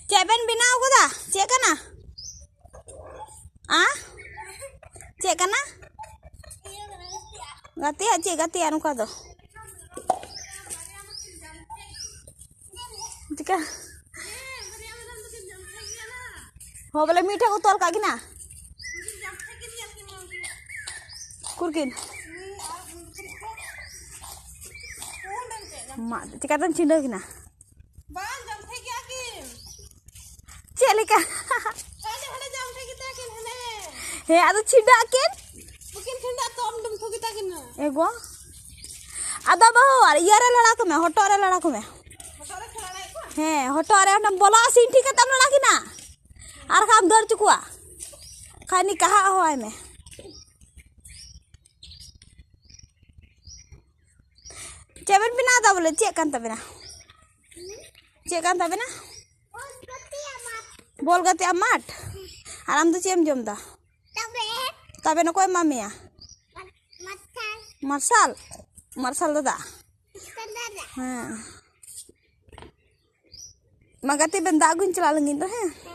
Ceben binaw ko da. Cek kana? Ah? Cek kana? Gati aja gati anu ka do. Jika. Ho bole मीठा को तोल का गिना? Kurkin. Mak cekatan cinta gina. Bang jam थे क्या की? Celika. Kali hale jam थे kita kin hale. He adu cinta kin? Bukin cinta tom dum thu kita kin. Ego. Ada bahu are yare lada ko me hoto are lada ko me. Hotore khela ko. He hoto are nam bola sinti ka tam lada kina. Ar kam dor chukua. Khani kaha ho ai me. Ceben bina da bole cek kan tabena. Cek kan tabena? Bol gati amat. Aram tu cem jom da. Tabe no koy mami ya. Marsal. Marsal da. Magati benda gun celalengin to he.